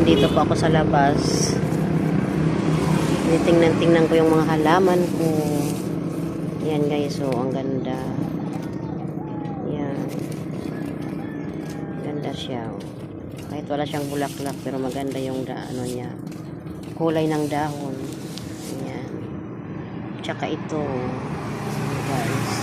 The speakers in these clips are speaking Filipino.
nandito po ako sa labas. Tingnan ko yung mga halaman ko. Yan guys, so ang ganda. Yan. Ganda siya. Kahit wala siyang bulaklak, pero maganda yung ano niya. Kulay ng dahon. Yan. Tsaka ito, guys.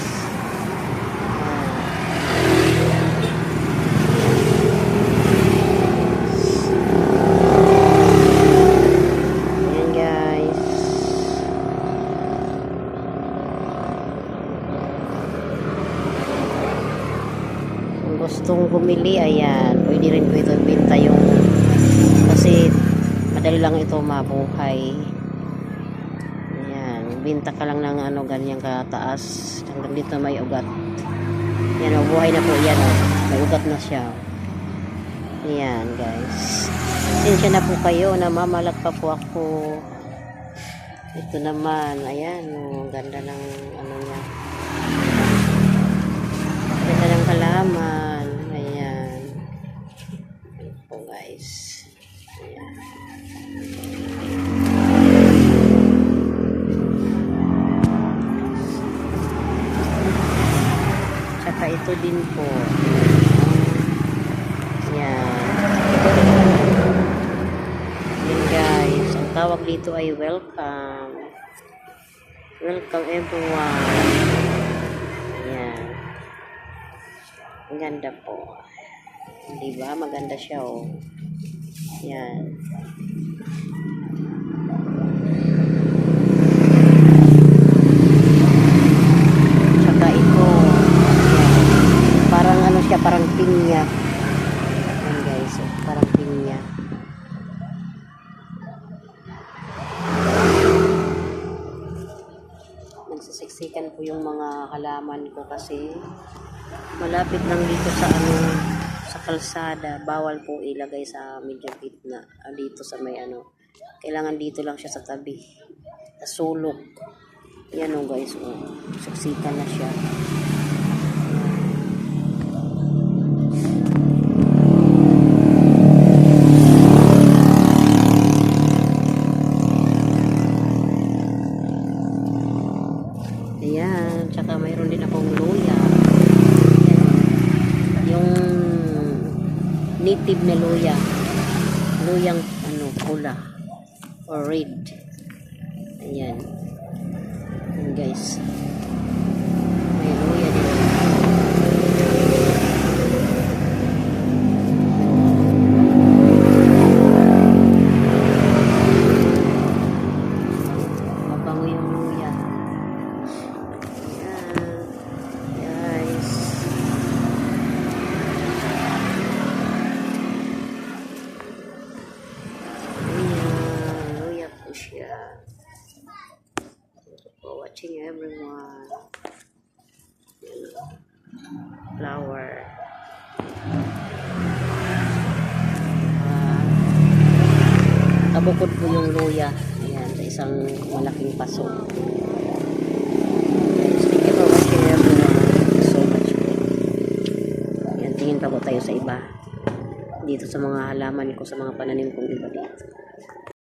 Gustong bumili, ayan, pwede rin po ito ibenta yung, kasi madali lang ito mabuhay. Ayan, binta ka lang ng ano, ganyang kataas hanggang dito may ugat. Ayan, mabuhay na po yan, may ugat na siya. Ayan guys, sinsya na po kayo, namamalat pa po ako. Ito naman, ayan, ganda ng ano niya, ganda ng halaman. Ayan. Ayan po guys. Ayan. Tsaka ito din po. Ayan. Ayan guys. Ang tawag dito ay welcome. Welcome everyone. Ayan. Ang ganda po. Diba? Maganda siya, oh. Yan. Tsaka ito. Yan. Parang ano siya, parang pinya. Yan guys, oh. Parang pinya. Nagsisiksikan po yung mga halaman ko kasi malapit lang dito sa ano, sa kalsada. Bawal po ilagay sa medyo gitna, dito sa may ano, kailangan dito lang siya sa tabi, sa sulok. Yan o guys, siksikan na siya. Ayan, tsaka mayroon din akong luya. Native na luya, luyang ano, pula or red. Ayan. Ayan guys, may luya din. Mabango yung luya. Ayan guys. For watching everyone. Flower. Kabukod po yung luya. Ayan, sa isang malaking paso. Thank you for watching everyone. So much. Ayan, tingin pa po tayo sa iba. Dito sa mga halaman ko, sa mga pananim kong iba dito.